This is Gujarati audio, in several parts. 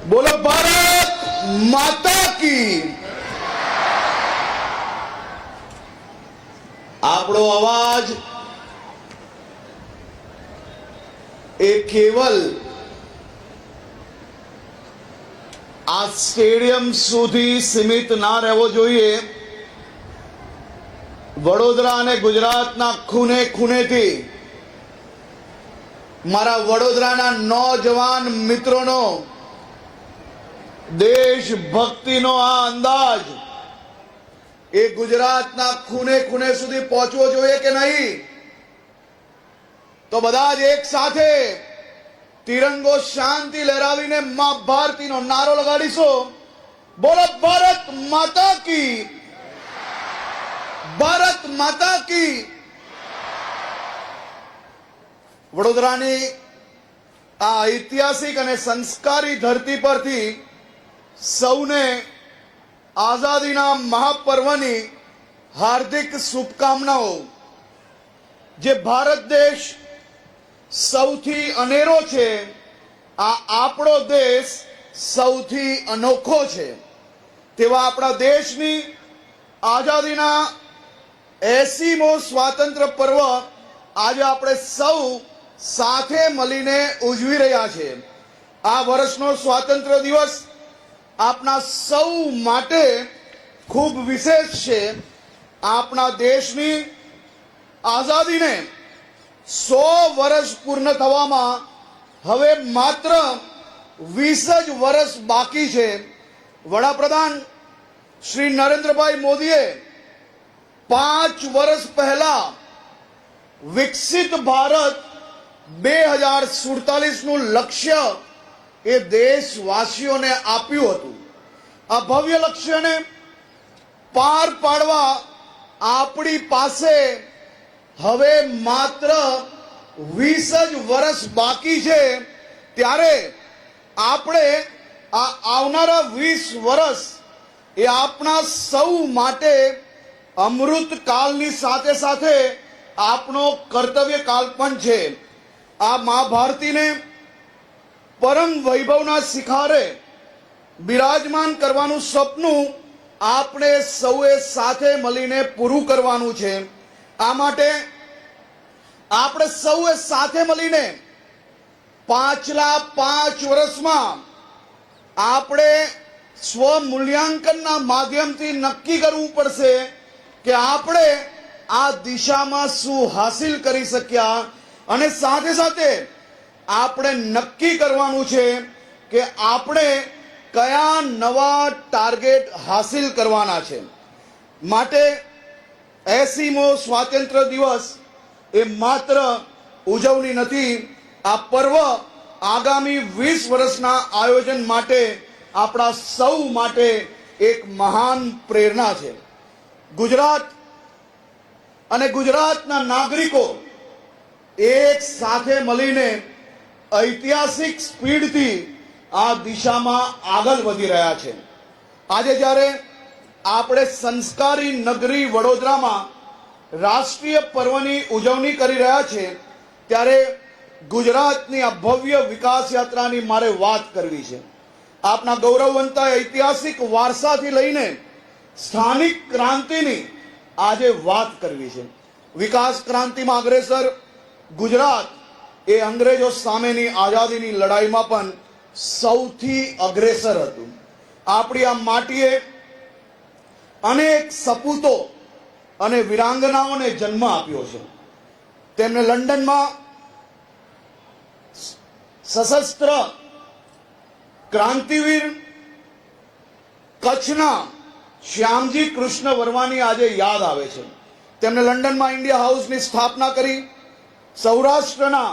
बोलो भारत माता की। આપણો અવાજ એ કેવલ આ સ્ટેડિયમ સુધી સીમિત ના રહેવો જોઈએ। વડોદરા અને ગુજરાતના ખૂણે ખૂણેથી મારા વડોદરાના નોજવાન મિત્રોનો દેશભક્તિનો આ અંદાજ એ ગુજરાતના ખૂણે ખૂણે સુધી પહોંચવો જોઈએ કે નહીં? તો બધા જ એક સાથે તિરંગો શાંતિ લહેરાવીને માં ભારતીનો નારો લગાડીશું। બોલો ભારત માતા કી, ભારત માતા કી। વડોદરાની આ ઐતિહાસિક અને સંસ્કારી ધરતી પરથી સૌને આઝાદીના મહાપર્વની હાર્દિક શુભકામનાઓ। જે ભારત દેશ સૌથી અનેરો છે, આ આપણો દેશ સૌથી અનોખો છે। તેવા આપણા દેશની આઝાદીના 80મો સ્વાતંત્ર્ય પર્વ આજે આપણે સૌ સાથે મળીને ઉજવી રહ્યા છે। આ વર્ષનો સ્વાતંત્ર્ય દિવસ આપણા સૌ માટે ખૂબ વિશેષ છે। આપણા દેશની આઝાદીને 100 વર્ષ પૂર્ણ થવામાં હવે માત્ર 20 જ વર્ષ બાકી છે। વડાપ્રધાન શ્રી નરેન્દ્રભાઈ મોદીએ 5 વર્ષ પહેલા વિકસિત ભારત 2047નું લક્ષ્ય એ દેશવાસીઓને આપ્યું હતું। આ ભવ્ય લક્ષ્યને પાર પાડવા આપણી પાસે હવે માત્ર 20 જ વર્ષ બાકી છે। ત્યારે આપણે આ આવનારા 20 વર્ષ એ આપણા સૌ માટે અમૃત કાળની સાથે સાથે આપણો કર્તવ્ય કાળ પણ છે। આ મા ભારતીને પરમ વૈભવના શિખરે બિરાજમાન કરવાનું સપનું આપણે સૌએ સાથે મળીને પૂરું કરવાનું છે। આ માટે આપણે સૌએ સાથે મળીને પાછલા 5 વર્ષમાં આપણે સ્વમૂલ્યાંકનના માધ્યમથી નક્કી કરવું પડશે કે આપણે આ દિશામાં શું હાસિલ કરી શક્યા, અને સાથે સાથે આપણે નક્કી કરવાનું છે કે આપણે કયા નવા ટાર્ગેટ હાસિલ કરવાના છે। માટે 80મો સ્વાતંત્ર્ય દિવસ એ માત્ર ઉજવણી નથી, આ પર્વ આગામી 20 વર્ષના આયોજન માટે આપણા સૌ માટે એક મહાન પ્રેરણા છે। ગુજરાત અને ગુજરાતના નાગરિકો એક સાથે મળીને ઐતિહાસિક સ્પીડથી આ દિશામાં આગળ વધી રહ્યા છે। આજે જ્યારે આપણે સંસ્કારી નગરી વડોદરામાં રાષ્ટ્રીય પર્વની ઉજવણી કરી રહ્યા છે, ત્યારે ગુજરાતની આ ભવ્ય વિકાસ યાત્રાની મારે વાત કરવી છે। આપના ગૌરવવંતા ઐતિહાસિક વારસાથી લઈને સ્થાનિક ક્રાંતિની આજે વાત કરવી છે। વિકાસ ક્રાંતિમાં અગ્રેસર ગુજરાત એ અંગ્રેજો સામેની આઝાદીની લડાઈમાં પણ સૌથી અગ્રેસર હતું। આપણી આ માટીએ અનેક સપૂતો અને વીરાંગનાઓને જન્મ આપ્યો છે। તેમને લંડનમાં સશસ્ત્ર ક્રાંતિવીર કચ્છના શ્યામજી કૃષ્ણ વર્માની આજે યાદ આવે છે। તેમણે લંડનમાં ઇન્ડિયા હાઉસની સ્થાપના કરી। સૌરાષ્ટ્રના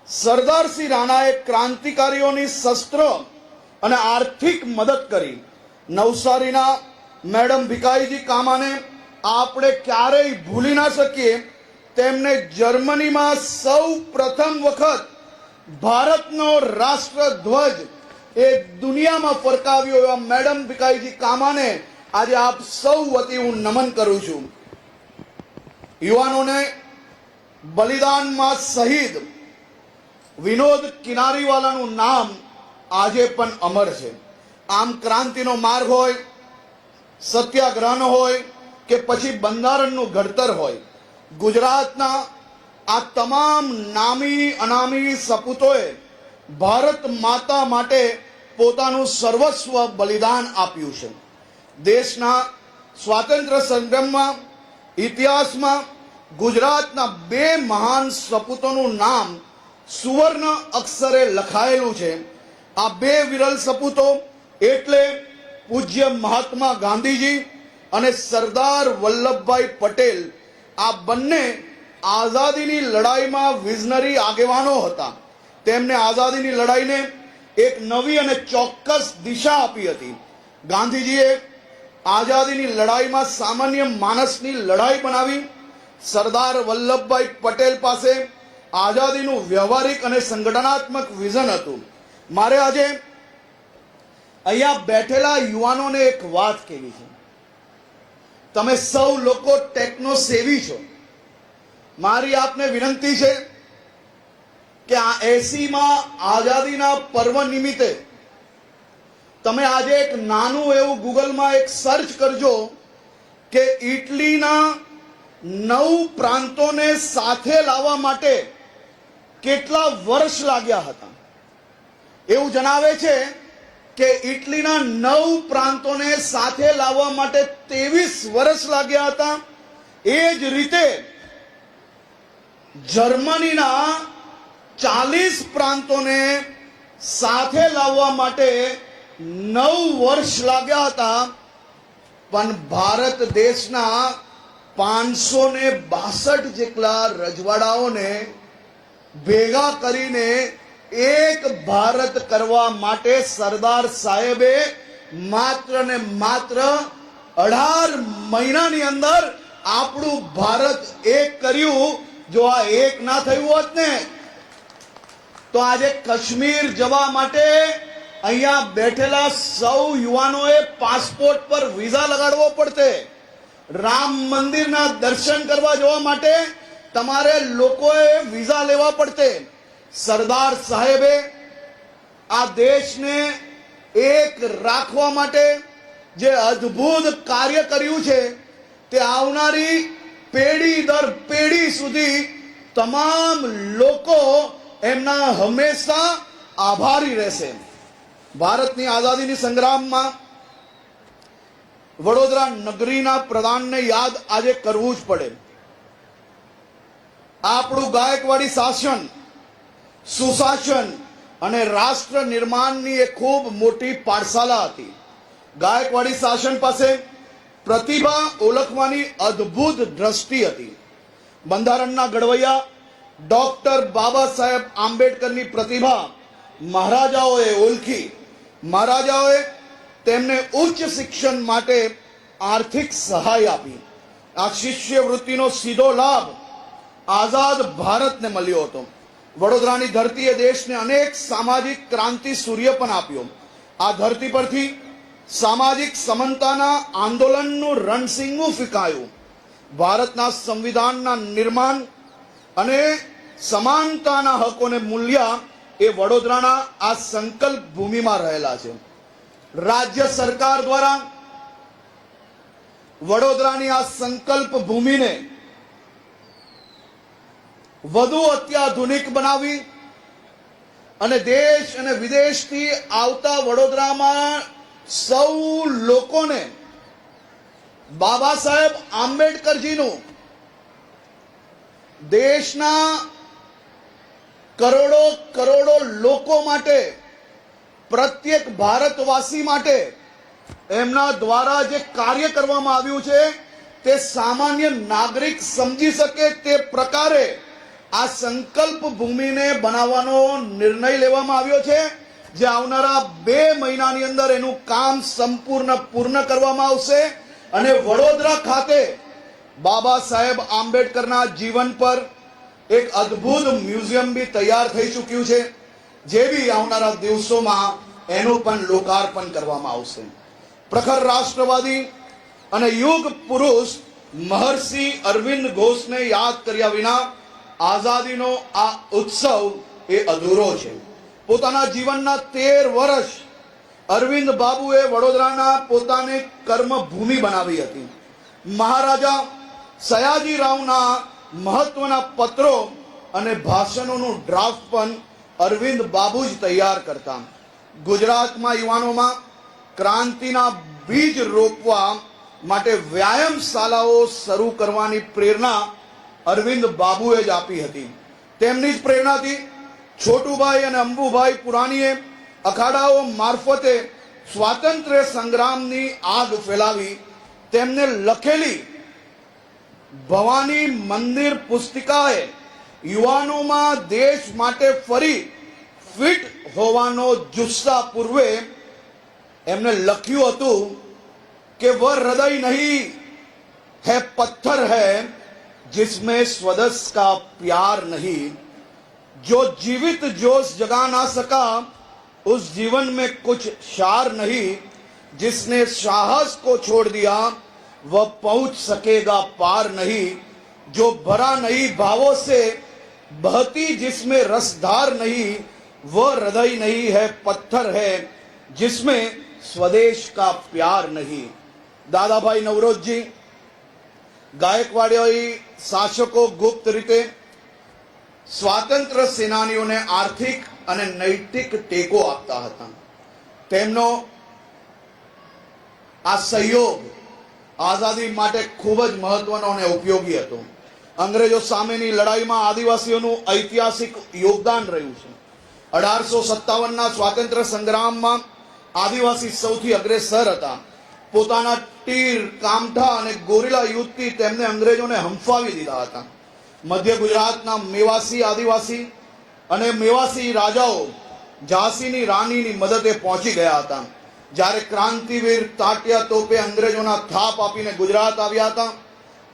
સરદારસિંહ રાણાએ ક્રાંતિકારીઓની શસ્ત્ર અને આર્થિક મદદ કરી। નવસારીના મેડમ ભીખાઈજી કામાને આપણે ક્યારેય ભૂલી ના શકીએ। તેમને જર્મનીમાં સૌ પ્રથમ વખત ભારતનો રાષ્ટ્રધ્વજ એ દુનિયામાં ફરકાવ્યો એવા મેડમ ભીખાઈજી કામાને આજે આપ સૌ વતી હું નમન કરું છું। યુવાનોને બલિદાનમાં શહીદ વિનોદ કિનારીવાલાનું નામ આજે પણ અમર છે. આમ ક્રાંતિનો માર્ગ હોય, સત્યાગ્રહનો હોય કે પછી બંધારણનું ઘડતર હોય, ગુજરાતના આ તમામ નામી અનામી સપૂતોએ ભારત માતા માટે પોતાનું સર્વસ્વ બલિદાન આપ્યું છે. દેશના સ્વાતંત્ર્ય સંગ્રામમાં ઇતિહાસમાં ગુજરાતના બે મહાન સપૂતોનું નામ સુવર્ણ અક્ષરે લખાયેલું છે. આ બે વિરલ સપૂતો એટલે પૂજ્ય મહાત્મા ગાંધીજી અને સરદાર વલ્લભભાઈ પટેલ. આ બંને આઝાદીની લડાઈમાં વિઝનરી આગેવાનો હતા. તેમને આઝાદીની લડાઈને એક નવી અને ચોક્કસ દિશા આપી હતી. ગાંધીજીએ આઝાદીની લડાઈમાં સામાન્ય માણસની લડાઈ બનાવી. સરદાર વલ્લભભાઈ પટેલ પાસે આઝાદીનું વ્યવહારિક અને સંગઠનાત્મક વિઝન હતું. મારે આજે અહીંયા બેઠેલા યુવાનોને એક વાત કહેવી છે. તમે સૌ લોકો ટેકનો સેવી છો. મારી આપને વિનંતી છે કે આ 80માં આઝાદીના પર્વ નિમિત્તે તમે આજે એક નાનું એવું ગૂગલમાં એક સર્ચ કરજો કે ઇટલીના 9 પ્રાંતોને સાથે લાવવા માટે કેટલા વર્ષ લાગ્યા હતા. એવું જણાવે છે કે ઇટલીના 9 પ્રાંતોને સાથે લાવવા માટે 23 વર્ષ લાગ્યા હતા. એ જ રીતે જર્મનીના 40 પ્રાંતોને સાથે લાવવા માટે 9 વર્ષ લાગ્યા હતા. પણ ભારત દેશના 562 જેટલા રજવાડાઓને ભેગા કરીને એક ભારત કરવા માટે સરદાર સાહેબે માત્ર ને માત્ર 18 મહિનાની અંદર આપણું ભારત એક કર્યું. જો આ એક ના થયું હોત ને તો આજે કાશ્મીર જવા માટે અહીંયા બેઠેલા સૌ યુવાનોએ પાસપોર્ટ પર વિઝા લગાડવો પડતે. રામ મંદિરના દર્શન કરવા જવા માટે તમારે લોકોએ વિઝા લેવા પડતે. સરદાર સાહેબે આ દેશને એક રાખવા માટે જે અદ્ભુત કાર્ય કર્યું છે તે આવનારી પેઢી દર પેઢી સુધી તમામ લોકો એમના હંમેશા આભારી રહેશે. ભારતની આઝાદીની સંગ્રામમાં વડોદરા નગરીના પ્રધાનને યાદ આજે કરવું જ પડે. આપણું ગાયકવાડી શાસન, સુશાસન અને રાષ્ટ્ર નિર્માણની એક ખૂબ મોટી પાઠશાલા હતી. ગાયકવાડી શાસન પાસે પ્રતિભા ઓળખવાની અદ્ભુત દ્રષ્ટિ હતી. બંધારણના ઘડવૈયા ડોક્ટર બાબા સાહેબ આંબેડકરની પ્રતિભા મહારાજાઓએ ઓળખી. મહારાજાઓએ તેમને ઉચ્ચ શિક્ષણ માટે આર્થિક સહાય આપી. આ શિષ્યવૃત્તિનો સીધો લાભ આઝાદ ભારતને મળ્યો હતો. વડોદરાની ધરતીએ દેશને અનેક સામાજિક ક્રાંતિ સૂર્ય પણ આપ્યો. આ ધરતી પરથી સામાજિક સમાનતાના આંદોલનનું રણસિંગું ફીંકાયું. ભારતના સંવિધાનના નિર્માણ અને સમાનતાના હકોને મૂલ્યા એ વડોદરાના આ સંકલ્પ ભૂમિમાં રહેલા છે. રાજ્ય સરકાર દ્વારા વડોદરાની આ સંકલ્પ ભૂમિને વધુ અત્યાધુનિક બનાવી અને દેશ અને વિદેશથી આવતા વડોદરામાં સૌ લોકોને બાબા સાહેબ આંબેડકરજીનું દેશના કરોડો કરોડો લોકો માટે, પ્રત્યેક ભારતવાસી માટે એમના દ્વારા જે કાર્ય કરવામાં આવ્યું છે તે સામાન્ય નાગરિક સમજી શકે તે પ્રકારે આ સંકલ્પ ભૂમિને બનાવવાનો નિર્ણય લેવામાં આવ્યો છે. જે આવનારા 2 મહિનાની અંદર એનું કામ સંપૂર્ણ પૂર્ણ કરવામાં આવશે અને વડોદરા ખાતે બાબા સાહેબ આંબેડકરના જીવન પર એક અદ્ભુત મ્યુઝિયમ બી તૈયાર થઈ ચૂક્યું છે. જે બી આવનારા દિવસોમાં એનું પણ લોકાર્પણ કરવામાં આવશે. પ્રખર રાષ્ટ્રવાદી અને યુગ પુરુષ મહર્ષિ અરવિંદ ઘોષને યાદ કર્યા વિના આઝાદીનો આ ઉત્સવ એ અધૂરો છે. પોતાના જીવનના 13 વર્ષ અરવિંદ બાબુએ વડોદરાના પોતાની કર્મભૂમિ બનાવી હતી. મહારાજા સયાજીરાવના મહત્વના પત્રો અને ભાષણોનું ડ્રાફ્ટ પણ અરવિંદ બાબુ જ તૈયાર કરતા. ગુજરાતમાં યુવાનોમાં ક્રાંતિના બીજ રોપવા માટે વ્યાયામ શાળાઓ શરૂ કરવાની પ્રેરણા અરવિંદ બાબુએ જ આપી હતી. તેમની જ પ્રેરણાથી છોટુભાઈ અને અંબુભાઈ પુરાણીએ અખાડાઓ મારફતે સ્વાતંત્ર્ય સંગ્રામની આગ ફેલાવી. તેમને લખેલી ભવાની મંદિર પુસ્તિકાએ યુવાનોમાં દેશ માટે ફરી ફિટ હોવાનો જુસ્સા પૂર્વે એમને લખ્યું હતું કે વह हृदय नहीं है पत्थर है जिसमें स्वदेश का प्यार नहीं, जो जीवित जोश जगा ना सका उस जीवन में कुछ शार नहीं, जिसने साहस को छोड़ दिया वह पहुंच सकेगा पार नहीं, जो भरा नहीं भावों से बहती जिसमें रसधार नहीं, वह हृदय नहीं है पत्थर है जिसमें स्वदेश का प्यार नहीं. દાદાભાઈ નવરોજજી ગાયકવાડી શાસકો ગુપ્ત રીતે સ્વાતંત્ર્ય સેનાનીઓને આર્થિક અને નૈતિક ટેકો આપતા હતા. તેમનો આ સહયોગ આઝાદી માટે ખૂબ જ મહત્વનો અને ઉપયોગી હતો. અંગ્રેજો સામેની લડાઈમાં આદિવાસીઓનું ઐતિહાસિક યોગદાન રહ્યું છે. 1857ના સ્વાતંત્ર્ય સંગ્રામમાં આદિવાસી સૌથી અગ્રેસર હતા. પોતાના તીર, કામઠા અને ગોરીલા યુદ્ધથી તેમને અંગ્રેજોને હંફાવી દીધા હતા. મધ્ય ગુજરાતના મેવાસી આદિવાસી અને મેવાસી રાજાઓ ઝાંસીની રાણીની મદદે પહોંચી ગયા હતા. જ્યારે ક્રાંતિવીર તાત્યા તોપે અંગ્રેજોના થાપ આપીને ગુજરાત આવ્યા હતા,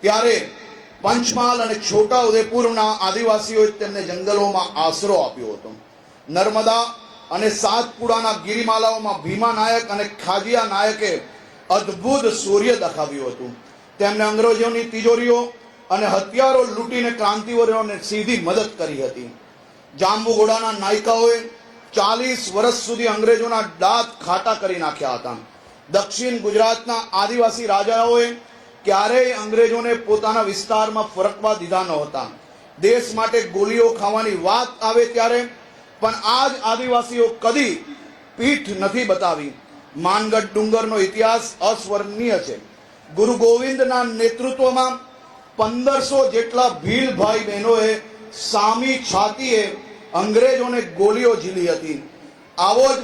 ત્યારે પંચમહાલ અને છોટા ઉદેપુરના આદિવાસીઓએ તેમને જંગલોમાં આશરો આપ્યો હતો. નર્મદા અને સાતપુડાના ગિરિમાલાઓમાં ભીમા નાયક અને ખાજિયા નાયકે અદ્ભુત શૌર્ય દેખાવ્યું હતું. તેમણે અંગ્રેજોની તિજોરીઓ અને હથિયારો લૂંટીને ક્રાંતિવીરોને સીધી મદદ કરી હતી. જાંબુઘોડાના નાયકાઓએ 40 વર્ષ સુધી અંગ્રેજોના દાંત ખાટા કરી નાખ્યા હતા. દક્ષિણ ગુજરાતના આદિવાસી રાજાઓએ ક્યારેય અંગ્રેજોને પોતાના વિસ્તારમાં ફરકવા દીધા નહોતા. દેશ માટે ગોળીઓ ખાવાની વાત આવે ત્યારે પણ આ જ આદિવાસીઓ કદી પીઠ નથી બતાવી. માનગઢ ડુંગરનો ઇતિહાસ અસ્વર્ણનીય છે. ગુરુ ગોવિંદના નેતૃત્વમાં 1500 જેટલા ભીલ ભાઈ બહેનોએ સામી છાતીએ અંગ્રેજોને ગોળીઓ ઝીલી હતી. આવો જ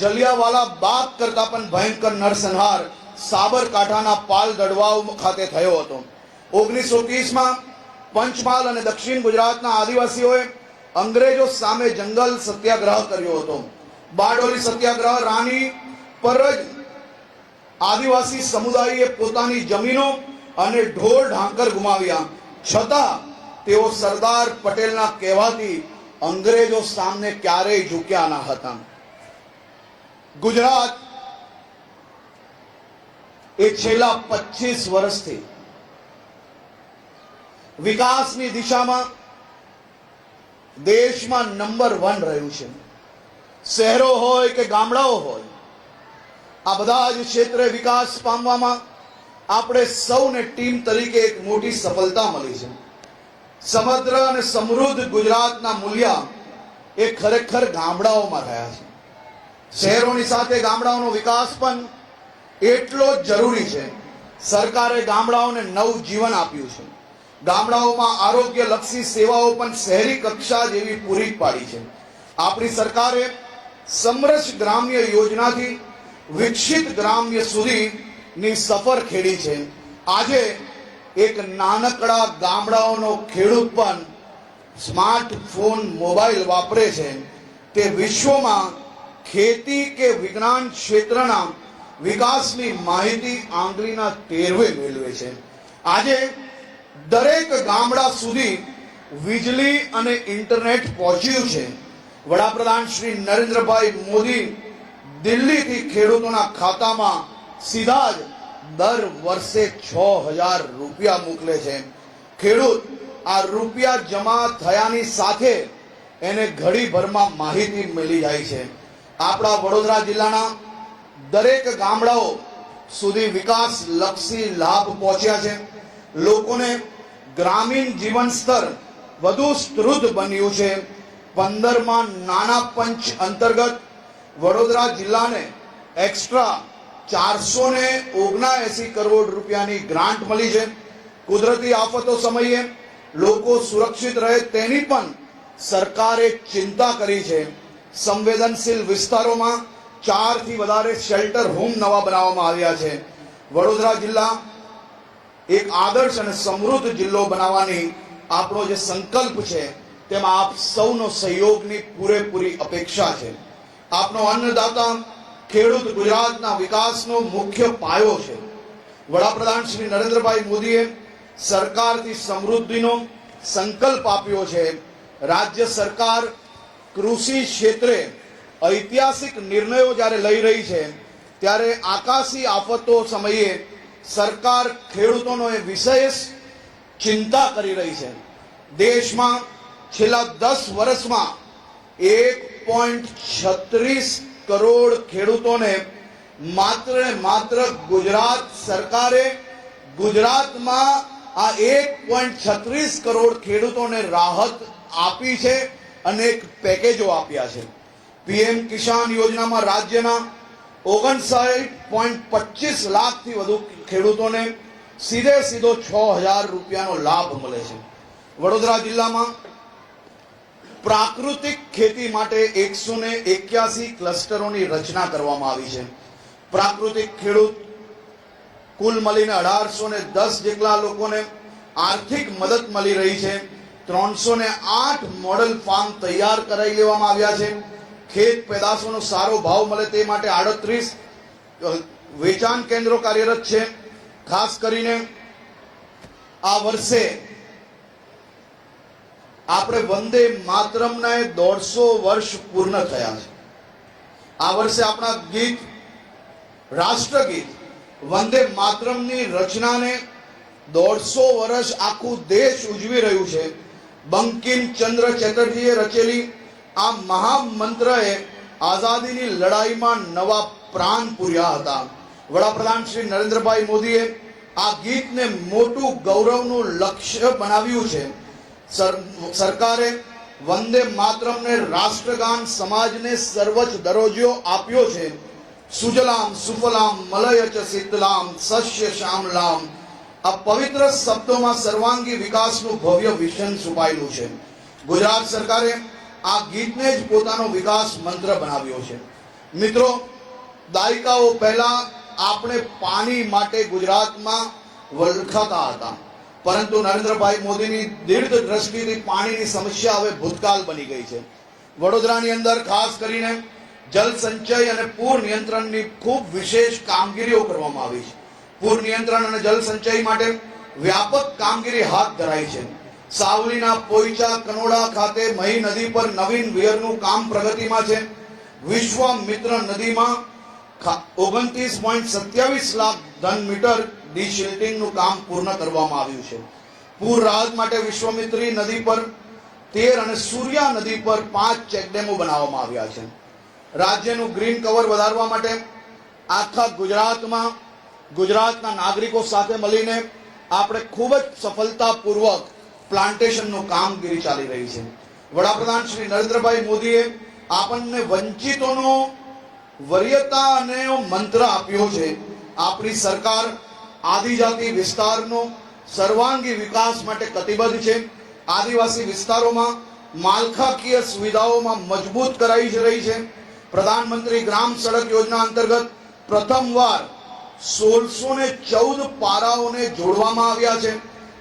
જલિયાવાલા બાગ કરતા પણ ભયંકર નરસંહાર સાબરકાંઠાના પાલ દડવાઓ ખાતે થયો હતો. 1930માં પંચમહાલ અને દક્ષિણ ગુજરાતના આદિવાસીઓએ અંગ્રેજો સામે જંગલ સત્યાગ્રહ કર્યો હતો. બારડોલી સત્યાગ્રહ રાણી પર જ આદિવાસી સમુદાયે પોતાની જમીનો અને ઢોર ઢાંકર ગુમાવ્યા, છતાં તેઓ સરદાર પટેલના કહેવાથી અંગ્રેજો સામે ક્યારેય ઝૂક્યા ન હતા. ગુજરાત એ છેલ્લા 25 વર્ષથી વિકાસની દિશામાં દેશમાં નંબર 1 રહ્યું છે. શહેરો હોય કે ગામડાઓ હોય, આ બધા જ ક્ષેત્રે વિકાસ પામવામાં આપણે સૌને ટીમ તરીકે એક મોટી સફળતા મળી છે. સમગ્ર અને સમૃદ્ધ ગુજરાતના મૂલ્ય એ ખરેખર ગામડાઓમાં રહ્યા છે. શહેરોની સાથે ગામડાઓનો વિકાસ પણ એટલો જ જરૂરી છે. સરકારે ગામડાઓને નવું જીવન આપ્યું છે. ગામડાઓમાં આરોગ્યલક્ષી સેવાઓ પણ શહેરી કક્ષા જેવી પૂરી પાડી છે. આપણી સરકારે સમરસ ગ્રામ્ય યોજનાથી વિકસિત ગ્રામ્ય સુધીની સફર ખેડી છે. આજે એક નાનકડા ગામડાઓનો ખેડૂત પણ સ્માર્ટફોન મોબાઈલ વાપરે છે. તે વિશ્વમાં ખેતી કે વિજ્ઞાન ક્ષેત્રના વિકાસની માહિતી આંગળીના ટેરવે મેળવે છે. આજે દરેક ગામડા સુધી વીજળી અને ઇન્ટરનેટ પહોંચ્યું છે. વડાપ્રધાન શ્રી નરેન્દ્રભાઈ મોદી દિલ્હીથી ખેડૂતોના ખાતામાં સીધા જ દર વર્ષે 6000 રૂપિયા મોકલે છે. ખેડૂત આ રૂપિયા જમા થયાની સાથે એને ઘડીભરમાં માહિતી મળી જાય છે. આપણા વડોદરા જિલ્લાના દરેક ગામડાઓ સુધી વિકાસલક્ષી લાભ પહોંચ્યા છે. લોકોને ગ્રામીણ જીવન સ્તર વધુ સ્તૃત બન્યું છે. 15માં નાણાં પંચ અંતર્ગત વડોદરા જિલ્લાને એક્સ્ટ્રા 479 કરોડ રૂપિયાની ગ્રાન્ટ મળી છે. કુદરતી આફતો સમયે લોકો સુરક્ષિત રહે તેની પણ સરકારે ચિંતા કરી છે. સંવેદનશીલ વિસ્તારોમાં 4 થી વધારે શેલ્ટર હોમ નવા બનાવવામાં આવ્યા છે. વડોદરા જિલ્લા એક આદર્શ અને સમૃદ્ધ જિલ્લો બનાવવાની આપણો જે સંકલ્પ છે તેમાં આપ સૌનો સહયોગની પૂરેપૂરી અપેક્ષા છે. આપનો અન્નદાતા ખેડૂત ગુજરાતના વિકાસનો મુખ્ય પાયો છે. વડાપ્રધાન શ્રી નરેન્દ્રભાઈ મોદીએ સરકારથી સમૃદ્ધિનો સંકલ્પ આપ્યો છે. રાજ્ય સરકાર કૃષિ ક્ષેત્રે ઐતિહાસિક નિર્ણયો જ્યારે લઈ રહી છે ત્યારે આકાશી આફતો સમયે સરકાર ખેડૂતોનો એ વિશેષ ચિંતા કરી રહી છે. દેશમાં છેલ્લા 10 વર્ષમાં 1.36 કરોડ ખેડૂતોને માત્ર ગુજરાત સરકારે ગુજરાતમાં આ 1.36 કરોડ ખેડૂતોને રાહત આપી છે. અનેક પેકેજો આપ્યા છે. પીએમ કિસાન યોજનામાં રાજ્યના 59.25 લાખથી વધુ ખેડૂતોને સીધો 6000 રૂપિયાનો લાભ મળે છે. વડોદરા જિલ્લામાં પ્રાકૃતિક ખેતી માટે 181 ક્લસ્ટરોની રચના કરવામાં આવી છે. પ્રાકૃતિક ખેડૂત કુલ મળીને 1810 જેટલા લોકોને આર્થિક મદદ મળી રહી છે. 308 મોડલ ફાર્મ તૈયાર કરાવી લેવામાં આવ્યા છે. ખેત પેદાશોનો સારો ભાવ મળે તે માટે 38 વેચાણ કેન્દ્રો કાર્યરત છે. ખાસ કરીને આ વર્ષે આપણે વંદે માતરમના 150 વર્ષ પૂર્ણ થયા છે. આ વર્ષે આપણા ગીત રાષ્ટ્રગીત વંદે માતરમની રચનાને 150 વર્ષ આખું દેશ ઉજવી રહ્યું છે. બંકિમ ચંદ્ર ચેટર્જીએ રચેલી આ મહામંત્રએ આઝાદીની લડાઈમાં નવા પ્રાણ પૂર્યા હતા. વડાપ્રધાન શ્રી નરેન્દ્રભાઈ મોદીએ આ ગીતને મોટું ગૌરવનું લક્ષ્ય બનાવ્યું છે. સરકારે વંદે માતરમને રાષ્ટ્રગાન સમાજને સર્વોચ્ચ દરજ્જો આપ્યો છે. સુજલામ સુફલામ મલયચ શીતલામ સસ્ય શ્યામલામ આ પવિત્ર શબ્દોમાં સર્વાંગી વિકાસનું ભવ્ય વિઝન છુપાયેલું છે. ગુજરાત સરકારે આ ગીતને જ પોતાનો વિકાસ મંત્ર બનાવ્યો છે. મિત્રો, દાયકાઓ પહેલા આપણે પાણી માટે ગુજરાતમાં વલખાતા હતા, પરંતુ નરેન્દ્રભાઈ મોદીની દીર્ઘ દ્રષ્ટિથી પાણીની સમસ્યા હવે ભૂતકાળ બની ગઈ છે. વડોદરાની અંદર ખાસ કરીને જલ સંચય અને પૂર નિયંત્રણની ખૂબ વિશેષ કામગીરીઓ કરવામાં આવી છે. પૂર નિયંત્રણ અને જલ સંચય માટે વ્યાપક કામગીરી હાથ ધરાઈ છે. સાવલીના પોઈચા કનોડા ખાતે મહી નદી પર નવીન વિયરનું કામ પ્રગતિમાં છે. વિશ્વામિત્ર નદીમાં 29.27 લાખ ઘન મીટર ડીશિલ્ટિંગનું કામ પૂર્ણ કરવામાં આવ્યું છે. પૂર રાહત માટે વિશ્વામિત્રી નદી પર 13 અને સૂર્યા નદી પર 5 ચેકડેમો બનાવવામાં આવ્યા છે. રાજ્યનું ગ્રીન કવર વધારવા માટે આખા ગુજરાતમાં ગુજરાતના નાગરિકો સાથે મળીને આપણે ખૂબ જ સફળતાપૂર્વક પ્લાન્ટેશનનું કામગીરી ચાલી રહી છે. વડાપ્રધાન શ્રી નરેન્દ્રભાઈ મોદીએ આપણને વંચિતોનો વરીયતા અને મંત્ર આપ્યો છે. આપણી સરકાર આદિજાતિ વિસ્તારનો સર્વાંગી વિકાસ માટે કટિબદ્ધ છે. આદિવાસી વિસ્તારોમાં માળખાકીય સુવિધાઓમાં મજબૂત કરાઈ રહી છે. પ્રધાનમંત્રી ગ્રામ સડક યોજના અંતર્ગત પ્રથમવાર 1614 પારાઓને જોડવામાં આવ્યા છે.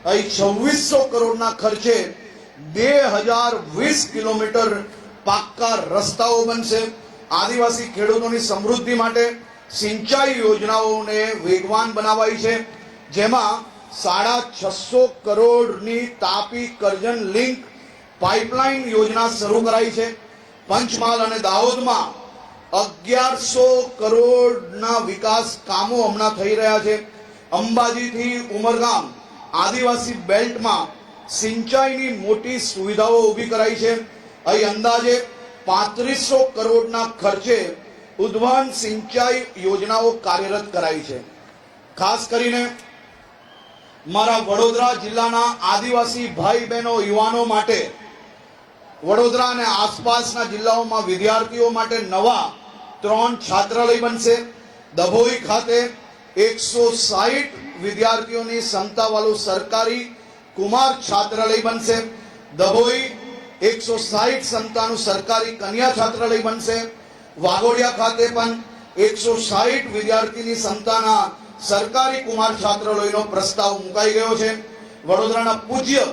અહીં 2600 કરોડના ખર્ચે 2020 કિલોમીટર પાક્કા રસ્તાઓ બનશે. આદિવાસી ખેડૂતોની સમૃદ્ધિ માટે સિંચાઈ યોજનાઓને વેગવાન બનાવાઈ છે, જેમાં 650 કરોડની તાપી કરજણ લિંક પાઇપલાઇન યોજના શરૂ કરાઈ છે. પંચમહાલ અને દાહોદમાં 1100 કરોડના વિકાસ કામો હમણાં થઈ રહ્યા છે. અંબાજીથી ઉમરગામ આદિવાસી બેલ્ટમાં સિંચાઈની મોટી સુવિધાઓ ઊભી કરાઈ છે. અહીં અંદાજે 3500 કરોડના ખર્ચે ઉદ્વહન સિંચાઈ યોજનાઓ કાર્યરત કરાઈ છે. ખાસ કરીને મારા વડોદરા જિલ્લાના આદિવાસી ભાઈ બહેનો યુવાનો માટે, વડોદરા અને આસપાસના જિલ્લાઓમાં વિદ્યાર્થીઓ માટે નવા 3 છાત્રાલય બનશે. ડભોઈ ખાતે 160 વિદ્યાર્થીઓની ક્ષમતાવાળું સરકારી કુમાર છાત્રાલય બનશે. ડભોઈ 160 ક્ષમતાનું સરકારી કન્યા છાત્રાલય બનશે. વાઘોડિયા ખાતે પણ 160 વિદ્યાર્થીની ક્ષમતાના સરકારી કુમાર છાત્રાલયનો પ્રસ્તાવ મુકાઈ ગયો છે. વડોદરાના પૂજ્ય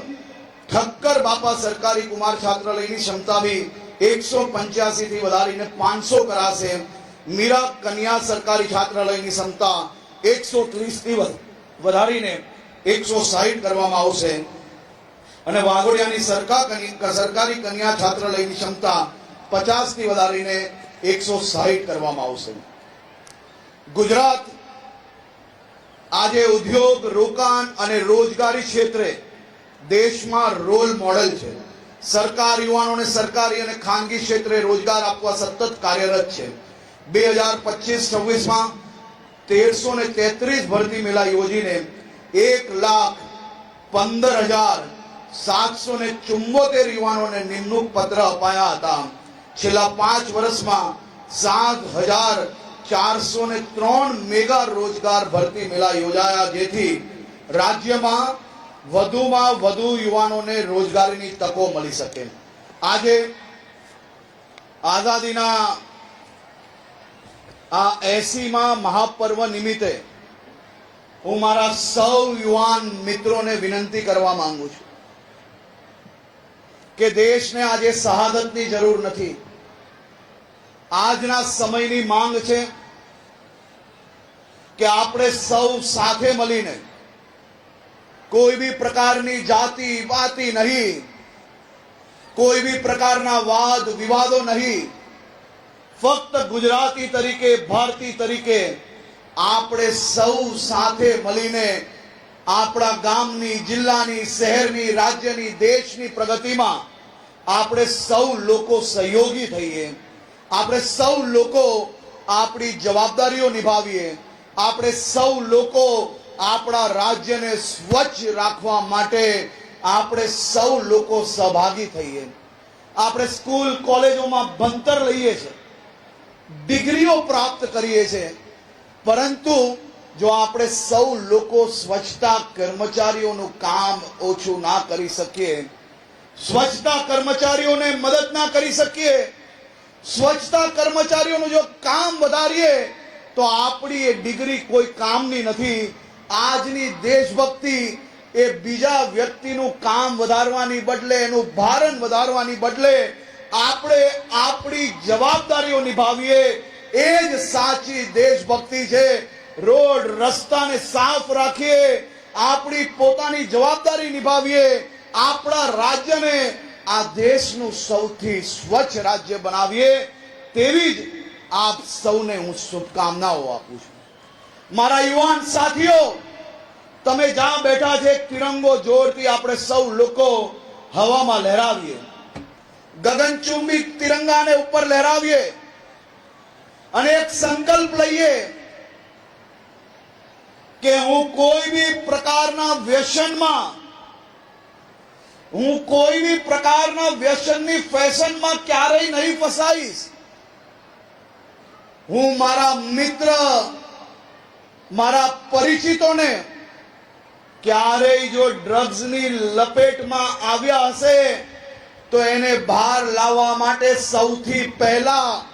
ઠક્કર બાપા સરકારી કુમાર છાત્રાલયની ક્ષમતા બી 185 થી વધારીને 500 કરાશે. મીરા કન્યા સરકારી છાત્રાલયની ક્ષમતા 130 થી વધારીને 160 કરવામાં આવશે અને વાઘોડિયાની સરકારી કન્યા છાત્રાલયની ક્ષમતા 50 થી વધારીને 160 કરવામાં આવશે. ગુજરાત આજે ઉદ્યોગ, રોકાણ અને રોજગારી ક્ષેત્રે દેશમાં રોલ મોડેલ છે. સરકાર યુવાનોને સરકારી અને ખાનગી ક્ષેત્રે રોજગાર આપવા સતત કાર્યરત છે. 2025-26માં 1333 ભરતી મેળા યોજીને 1,15,774 યુવાનોને નિમણૂક પત્ર અપાયા હતા. છેલ્લા 5 વર્ષમાં 7,403 મેગા રોજગાર ભરતી મેળા યોજાયા, જેથી રાજ્યમાં વધુમાં વધુ યુવાનોને રોજગારીની તકો મળી શકે. આજે આઝાદીના આ 80મા મહાપર્વ નિમિત્તે હું મારા સૌ યુવાન મિત્રોને વિનંતી કરવા માંગુ છું કે દેશને આજે શહાદતની જરૂર નથી. આજના સમયની માંગ છે કે આપણે સૌ સાથે મળીને, કોઈ બી પ્રકારની જાતિ વાતી નહીં, કોઈ બી પ્રકારના વાદ વિવાદો નહીં, ફક્ત ગુજરાતી તરીકે, ભારતીય તરીકે આપણે સૌ સાથે મળીને આપણા ગામની, જિલ્લાની, શહેરની, રાજ્યની, દેશની પ્રગતિમાં આપણે સૌ લોકો સહયોગી થઈએ. આપણે સૌ લોકો આપણી જવાબદારીઓ નિભાવીએ. આપણે સૌ લોકો આપણા રાજ્યને સ્વચ્છ રાખવા માટે આપણે સૌ લોકો સહભાગી થઈએ. આપણે સ્કૂલ કોલેજોમાં ભણતર લઈએ છીએ, ડિગ્રીઓ પ્રાપ્ત કરીએ છીએ, પરંતુ જો આપણે સૌ લોકો સ્વચ્છતા કર્મચારીઓનું કામ ઓછું ના કરી શકીએ, સ્વચ્છતા કર્મચારીઓને મદદ ના કરી શકીએ, સ્વચ્છતા કર્મચારીઓનું જો કામ વધારીએ તો આપણી એ ડિગ્રી કોઈ કામની નથી. આજની દેશભક્તિ એ બીજા વ્યક્તિનું કામ વધારવાની બદલે, એનું ભારણ વધારવાની બદલે આપણે આપણી જવાબદારીઓ નિભાવીએ, એ જ સાચી દેશભક્તિ છે. રોડ રસ્તાને સાફ રાખીએ, આપણી પોતાની જવાબદારી નિભાવીએ, આપણા રાજ્યને આ દેશનું સૌથી સ્વચ્છ રાજ્ય બનાવીએ, તેવી જ આપ સૌને હું શુભકામનાઓ આપું છું. મારા યુવાન સાથીઓ, તમે જ્યાં બેઠા છે, તિરંગો જોરથી આપણે સૌ લોકો હવામાં લહેરાવીએ, ગગનચુંબી તિરંગાને ઉપર લહેરાવીએ અને એક સંકલ્પ લઈએ કે હું કોઈ બી પ્રકારના વ્યસનમાં, હું કોઈ બી પ્રકારના વ્યસનની ફેશનમાં ક્યારેય નહીં ફસાઈશ. હું મારા મિત્ર, મારા પરિચિતોને ક્યારેય જો ડ્રગ્સની લપેટમાં આવ્યા હશે તો એને બહાર લાવવા માટે સૌથી પહેલા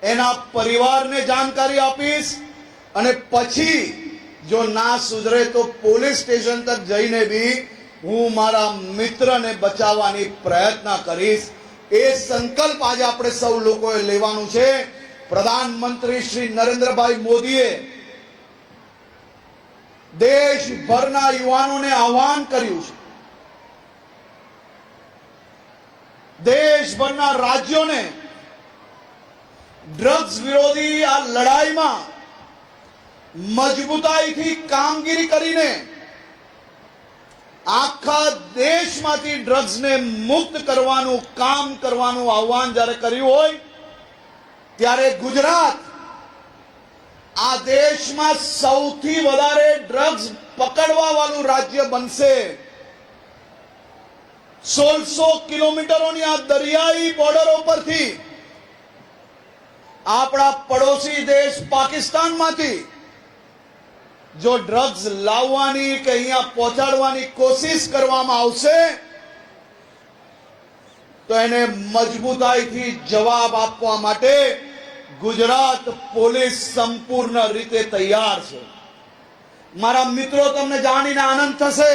એના પરિવારને જાણકારી આપીશ અને પછી જો ના સુધરે તો પોલીસ સ્ટેશન તક જઈને બી હું મારા મિત્રને બચાવવાની પ્રયત્ન કરીશ. એ સંકલ્પ આજે આપણે સૌ લોકોએ લેવાનું છે. પ્રધાનમંત્રી શ્રી નરેન્દ્રભાઈ મોદીએ દેશભરના યુવાનોને આહ્વાન કર્યું છે, દેશભરના રાજ્યોને ડ્રગ્સ વિરોધી આ લડાઈમાં મજબૂતાઈથી કામગીરી કરીને આખા દેશમાંથી ડ્રગ્સને મુક્ત કરવાનું કામ કરવાનું આહવાન જ્યારે કર્યું હોય ત્યારે ગુજરાત આ દેશમાં સૌથી વધારે ડ્રગ્સ પકડવા વાળું રાજ્ય બનશે। 1600 કિલોમીટરોની આ દરિયાઈ બોર્ડરો પરથી આપણા પડોશી દેશ પાકિસ્તાનમાંથી જો ડ્રગ્સ લાવવાની કે અહીંયા પહોંચાડવાની કોશિશ કરવામાં આવશે તો એને મજબૂતાઈથી જવાબ આપવા માટે ગુજરાત પોલીસ સંપૂર્ણ રીતે તૈયાર છે। મારા મિત્રો, તમને જાણીને આનંદ થશે,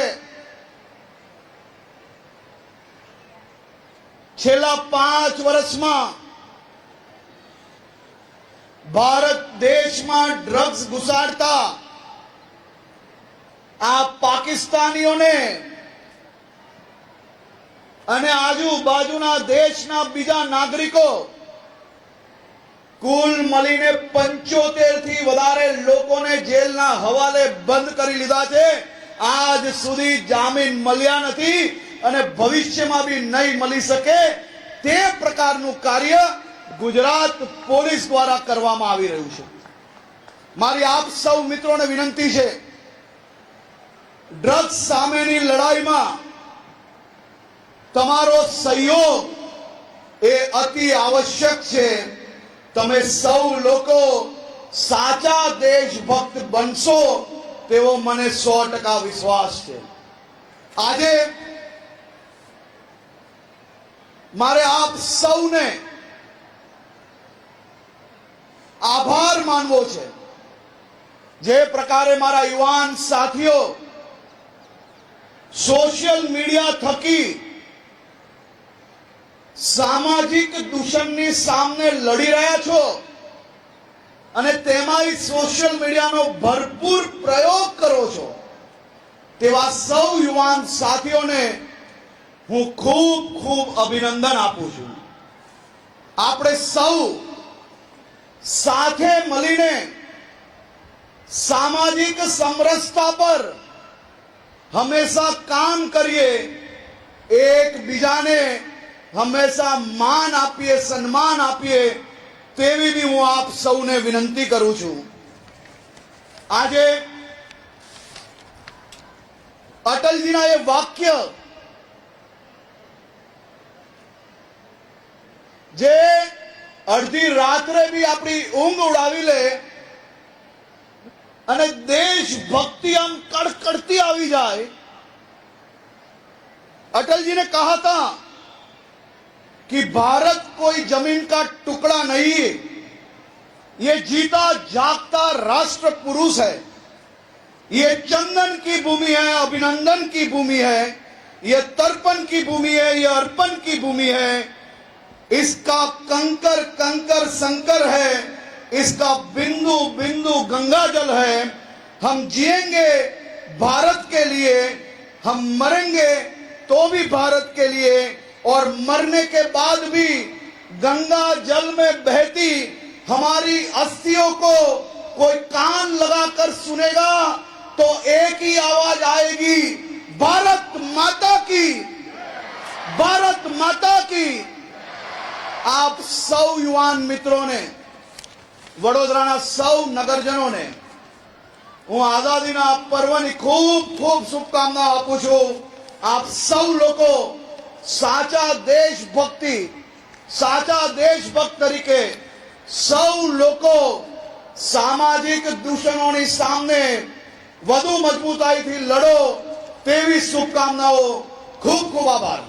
છેલ્લા 5 વર્ષમાં ભારત દેશમાં ડ્રગ્સ ઘુસાડતા આ પાકિસ્તાનીઓને અને આજુબાજુના દેશના બીજા નાગરિકો કુલ મળીને 75 થી વધારે લોકોને જેલના હવાલે બંધ કરી લીધા છે। આજ સુધી જામીન મળ્યા નથી અને ભવિષ્યમાં બી નહીં મળી શકે તે પ્રકારનું કાર્ય ગુજરાત પોલીસ દ્વારા કરવામાં આવી રહ્યું છે। મારી આપ સૌ મિત્રોને વિનંતી છે, ડ્રગ્સ સામેની લડાઈમાં તમારો સહયોગ એ અતિ આવશ્યક છે। તમે સૌ લોકો સાચા દેશભક્ત બનશો તેવો મને 100% વિશ્વાસ છે। આજે મારે આપ સૌને આભાર માનવો છે, જે પ્રકારે મારા યુવાન સાથીઓ સોશિયલ મીડિયા થકી સામાજિક દૂષણની સામે લડી રહ્યા છો અને તેમાંય સોશિયલ મીડિયાનો ભરપૂર પ્રયોગ કરો છો, તેવા સૌ યુવાન સાથીઓને હું ખૂબ ખૂબ અભિનંદન આપું છું। આપણે સૌ સાથે મળીને સામાજિક સમરસતા પર હંમેશા કામ કરીએ, એકબીજાને હંમેશા માન આપીએ, સન્માન આપીએ તેવી બી હું આપ સૌને વિનંતી કરું છું। આજે અટલજીના એ વાક્ય જે અડધી રાત્રે બી આપણી ઊંઘ ઉડાવી લે અને देशभक्ति हम कड़कड़ती આવી જાય। अटल जी ने कहा था कि भारत कोई जमीन का टुकड़ा नहीं, ये जीता जागता राष्ट्र पुरुष है, ये चंदन की भूमि है, अभिनंदन की भूमि है, ये तर्पण की भूमि है, ये अर्पण की भूमि है, इसका कंकर कंकर संकर है, इसका बिंदु बिंदु गंगा जल है। हम जिएंगे भारत के लिए, हम मरेंगे तो भी भारत के लिए, और मरने के बाद भी गंगा जल में बहती हमारी अस्थियों को कोई कान लगाकर सुनेगा तो एक ही आवाज आएगी, भारत माता की, भारत माता की। आप सौ युवान मित्रों ने, વડોદરાના સૌ નગરજનોને હું આઝાદીના પર્વની ખૂબ ખૂબ શુભકામનાઓ આપું છું। આપ સૌ લોકો સાચા દેશભક્ત તરીકે સૌ લોકો સામાજિક દૂષણોની સામે વધુ મજબૂતાઈથી લડો તેવી શુભકામનાઓ। ખૂબ ખૂબ આભાર।